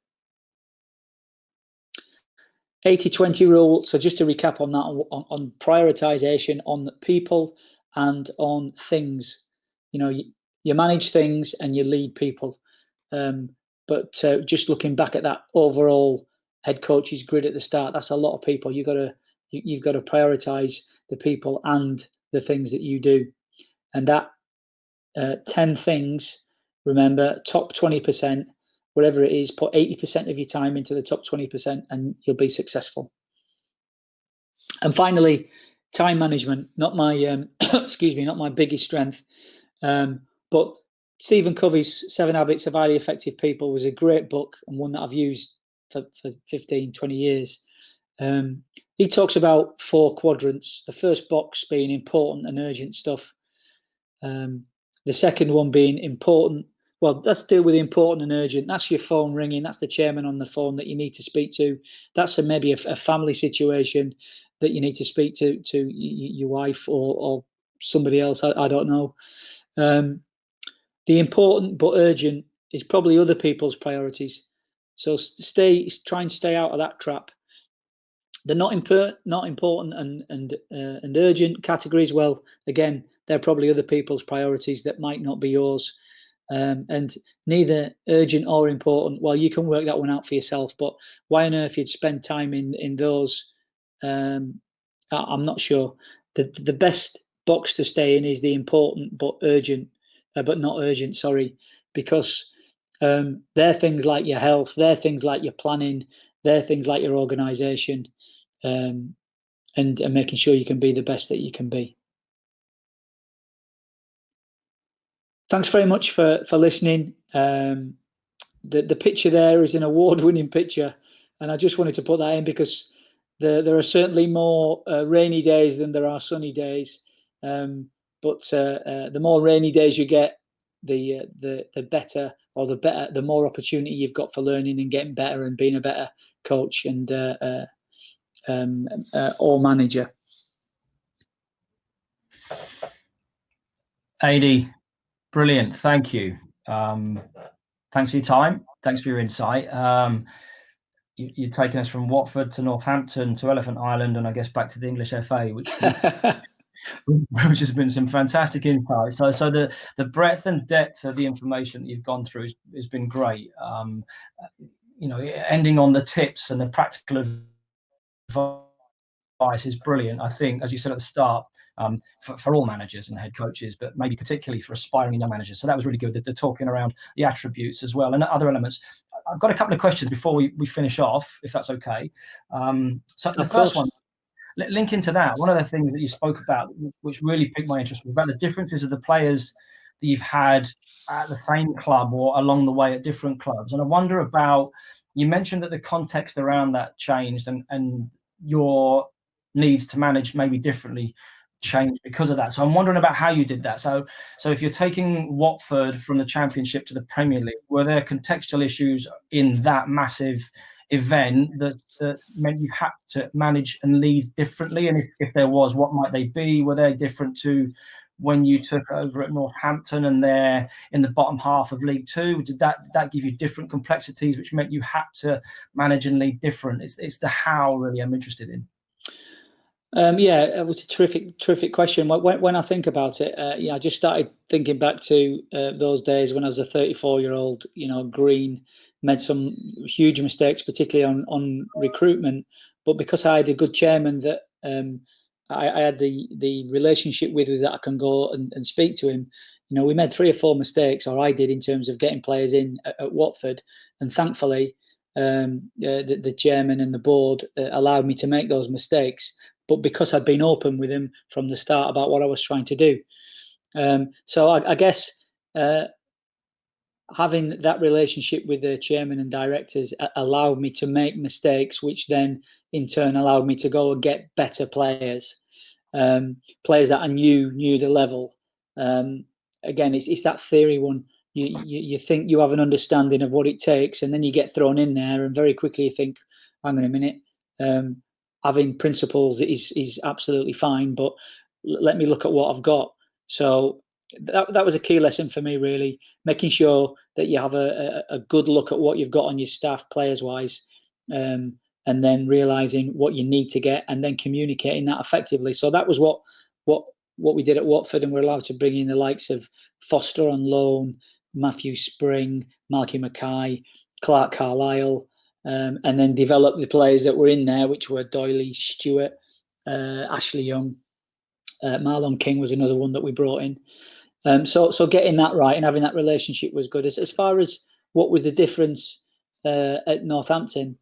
80-20 rule. So just to recap on that, on prioritization, on people and on things. You manage things and you lead people. But just looking back at that overall head coach's grid at the start, that's a lot of people. You've got to prioritize the people and the things that you do. And that 10 things, remember, top 20%, whatever it is, put 80% of your time into the top 20% and you'll be successful. And finally, time management, not my not my biggest strength. But Stephen Covey's 7 Habits of Highly Effective People was a great book, and one that I've used for 15, 20 years. He talks about 4 quadrants. The first box being important and urgent stuff. The second one being important. Well, let's deal with important and urgent. That's your phone ringing. That's the chairman on the phone that you need to speak to. That's maybe a family situation that you need to speak to your wife or somebody else. I don't know. The important but urgent is probably other people's priorities. So try and stay out of that trap. The not important and urgent categories, well, again, they're probably other people's priorities that might not be yours. And neither urgent or important, well, you can work that one out for yourself, but why on earth you'd spend time in those, I'm not sure. The best box to stay in is the important but not urgent, sorry, because they're things like your health, they're things like your planning, they're things like your organisation, and making sure you can be the best that you can be. Thanks very much for listening. The picture there is an award-winning picture, and I just wanted to put that in because there are certainly more rainy days than there are sunny days. But the more rainy days you get, the better, or the more opportunity you've got for learning and getting better and being a better coach and or manager. Aidy, brilliant. Thank you. Thanks for your time. Thanks for your insight. You're taking us from Watford to Northampton to Elephant Island, and I guess back to the English FA, which has been some fantastic insights. So the breadth and depth of the information that you've gone through has been great. Ending on the tips and the practical advice is brilliant. I think, as you said at the start, for all managers and head coaches, but maybe particularly for aspiring young managers. So that was really good. The talking around the attributes as well and other elements. I've got a couple of questions before we finish off, if that's okay. So the first one, linking to that, one of the things that you spoke about, which really piqued my interest, was about the differences of the players that you've had at the same club or along the way at different clubs. And I wonder about, you mentioned that the context around that changed and your needs to manage maybe differently changed because of that. So I'm wondering about how you did that. So if you're taking Watford from the Championship to the Premier League, were there contextual issues in that massive event that meant you had to manage and lead differently? And if there was, what might they be? Were they different to when you took over at Northampton and they're in the bottom half of League Two? Did that give you different complexities, which meant you had to manage and lead different? It's the how really I'm interested in. Yeah, it was a terrific question. When I think about it, I just started thinking back to those days when I was a 34-year-old, green, made some huge mistakes, particularly on recruitment. But because I had a good chairman that I had the relationship with that I can go and speak to him, we made 3 or 4 mistakes, or I did, in terms of getting players in at Watford. And thankfully, the chairman and the board allowed me to make those mistakes. But because I'd been open with him from the start about what I was trying to do. So I guess having that relationship with the chairman and directors allowed me to make mistakes, which then in turn allowed me to go and get better players, players that I knew the level. Again, it's that theory one. You think you have an understanding of what it takes, and then you get thrown in there, and very quickly you think, hang on a minute, having principles is absolutely fine, but let me look at what I've got. So that was a key lesson for me, really, making sure that you have a good look at what you've got on your staff, players-wise, and then realising what you need to get, and then communicating that effectively. So that was what we did at Watford, and we're allowed to bring in the likes of Foster on loan, Matthew Spring, Malky Mackay, Clark Carlisle, and then develop the players that were in there, which were Doyley, Stewart, Ashley Young, Marlon King was another one that we brought in. So getting that right and having that relationship was good. As far as what was the difference at Northampton,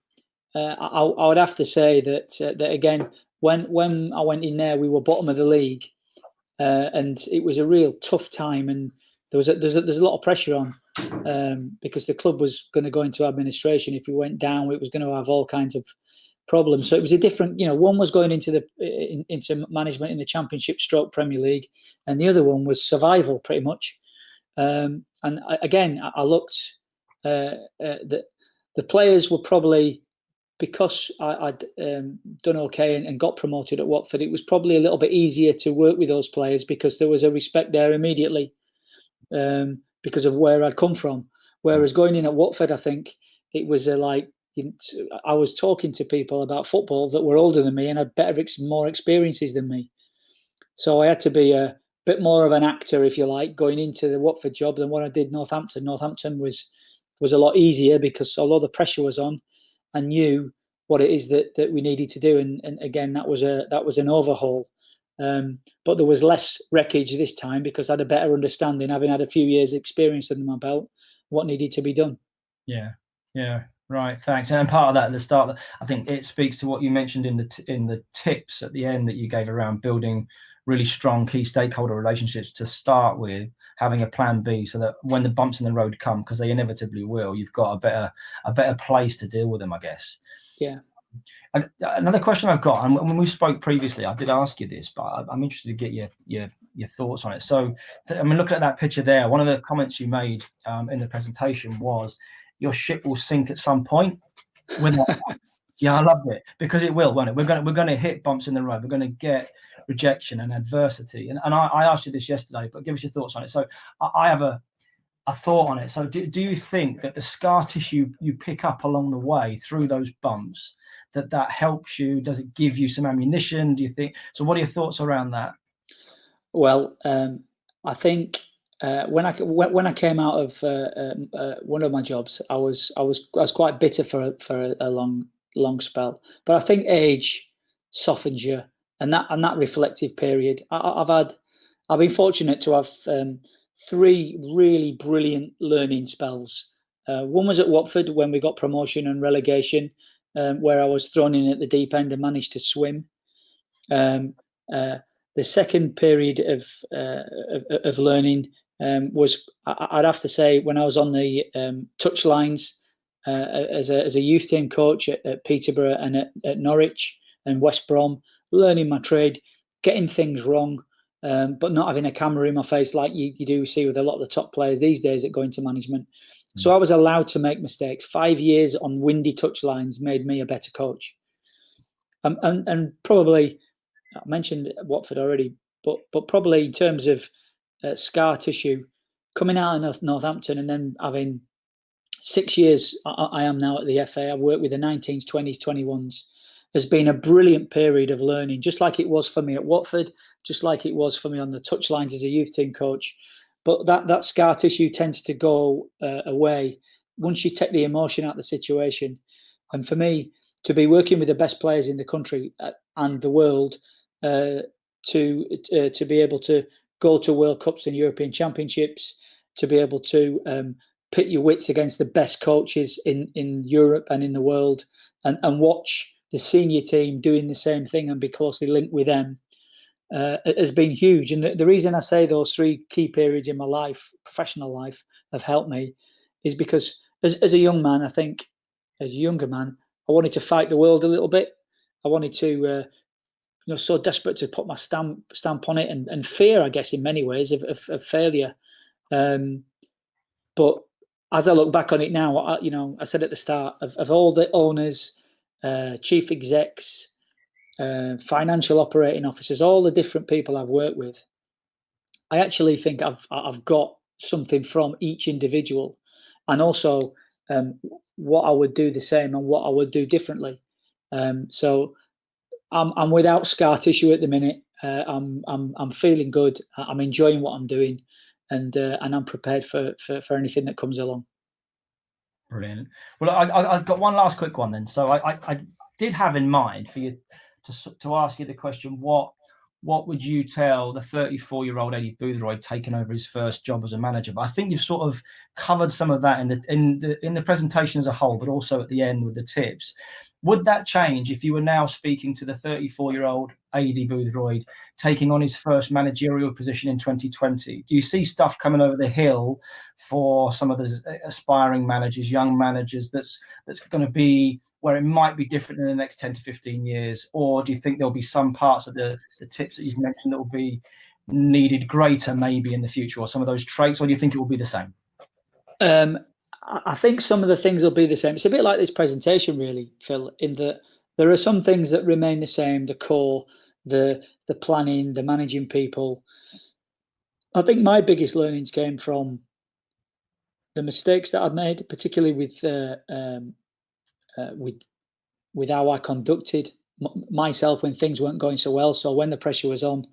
I would have to say that again, when I went in there, we were bottom of the league, and it was a real tough time, and there's a lot of pressure on. Because the club was going to go into administration. If we went down, it was going to have all kinds of problems. So it was a different, one was going into management in the Championship / Premier League, and the other one was survival, pretty much. And again, I looked, the players were probably, because I'd done okay and got promoted at Watford, it was probably a little bit easier to work with those players because there was a respect there immediately. Because of where I'd come from. Whereas going in at Watford, I think it was I was talking to people about football that were older than me and had more experiences than me. So I had to be a bit more of an actor, if you like, going into the Watford job than what I did Northampton. Northampton was a lot easier because although the pressure was on, I knew what it is that we needed to do. And again, that was an overhaul. But there was less wreckage this time because I had a better understanding, having had a few years' experience under my belt, what needed to be done. Yeah, right. Thanks. And part of that at the start, I think it speaks to what you mentioned in the tips at the end that you gave around building really strong key stakeholder relationships to start with, having a plan B, so that when the bumps in the road come, because they inevitably will, you've got a better place to deal with them, I guess. Yeah. And another question I've got, and when we spoke previously, I did ask you this, but I'm interested to get your thoughts on it. So, I mean, looking at that picture there, one of the comments you made in the presentation was, "Your ship will sink at some point." Yeah, I loved it, because it will, won't it? We're going to hit bumps in the road. We're going to get rejection and adversity. And I asked you this yesterday, but give us your thoughts on it. So I have a thought on it. So do you think that the scar tissue you pick up along the way through those bumps, that helps you? Does it give you some ammunition, do you think? So what are your thoughts around that? Well, I think when I came out of one of my jobs, I was quite bitter for a long spell. But I think age softens you, and that reflective period. I've been fortunate to have three really brilliant learning spells. One was at Watford when we got promotion and relegation, where I was thrown in at the deep end and managed to swim. Um, the second period of learning was, I'd have to say, when I was on the touch lines as a youth team coach at Peterborough and at Norwich and West Brom, learning my trade, getting things wrong, but not having a camera in my face like you do see with a lot of the top players these days that go into management. So I was allowed to make mistakes. 5 years on windy touch lines made me a better coach. And probably, I mentioned Watford already, but probably in terms of scar tissue, coming out of Northampton and then having 6 years, I am now at the FA. I've worked with the 19s, 20s, 21s. Has been a brilliant period of learning, just like it was for me at Watford, just like it was for me on the touchlines as a youth team coach. But that scar tissue tends to go away once you take the emotion out of the situation. And for me, to be working with the best players in the country and the world, to be able to go to World Cups and European Championships, to be able to pit your wits against the best coaches in Europe and in the world, and watch the senior team doing the same thing and be closely linked with them, has been huge. And the reason I say those three key periods in my life, professional life, have helped me is because as a young man, I think, as a younger man, I wanted to fight the world a little bit. I wanted to, so desperate to put my stamp on it, and fear, I guess, in many ways of failure. But as I look back on it now, I said at the start, of all the owners, chief execs, financial operating officers, all the different people I've worked with, I actually think I've got something from each individual, and also what I would do the same and what I would do differently. So I'm without scar tissue at the minute. I'm feeling good. I'm enjoying what I'm doing, and I'm prepared for anything that comes along. Brilliant. Well, I've got one last quick one then. So I did have in mind for you to ask you the question: what would you tell the 34-year-old Aidy Boothroyd taking over his first job as a manager? But I think you've sort of covered some of that in the presentation as a whole, but also at the end with the tips. Would that change if you were now speaking to the 34-year-old Aidy Boothroyd taking on his first managerial position in 2020? Do you see stuff coming over the hill for some of the aspiring managers, young managers, that's going to be where it might be different in the next 10 to 15 years? Or do you think there'll be some parts of the tips that you've mentioned that will be needed greater maybe in the future, or some of those traits, or do you think it will be the same? I think some of the things will be the same. It's a bit like this presentation, really, Phil, in that there are some things that remain the same, the core, the planning, the managing people. I think my biggest learnings came from the mistakes that I've made, particularly with how I conducted myself when things weren't going so well. So when the pressure was on,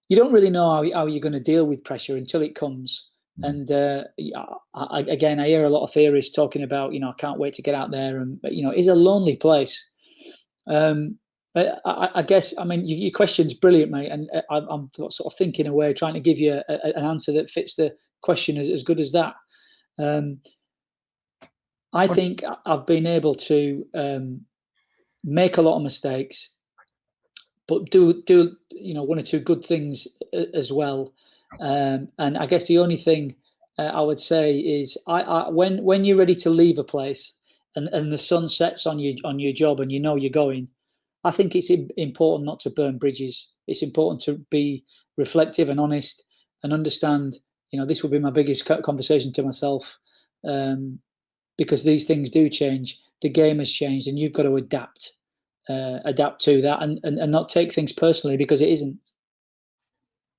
you don't really know how you're going to deal with pressure until it comes. And again, I hear a lot of theorists talking about, I can't wait to get out there, and it's a lonely place. I guess, I mean, your question's brilliant, mate, and I'm sort of thinking away, trying to give you an answer that fits the question as good as that. I think I've been able to make a lot of mistakes, but do one or two good things as well. And I guess the only thing I would say is, when you're ready to leave a place, and the sun sets on your job and you know you're going, I think it's important not to burn bridges. It's important to be reflective and honest and understand, this will be my biggest conversation to myself, because these things do change. The game has changed and you've got to adapt to that and not take things personally, because it isn't.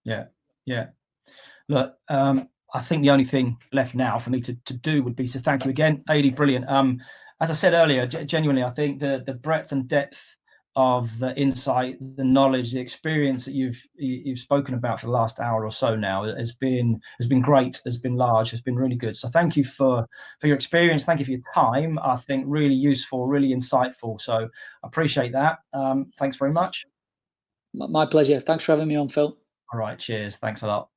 Yeah. Look, I think the only thing left now for me to do would be to thank you again, Aidy. Brilliant. As I said earlier, genuinely, I think the breadth and depth of the insight, the knowledge, the experience that you've spoken about for the last hour or so now has been great, has been large, has been really good. So thank you for your experience. Thank you for your time. I think really useful, really insightful. So I appreciate that. Thanks very much. My pleasure. Thanks for having me on, Phil. All right. Cheers. Thanks a lot.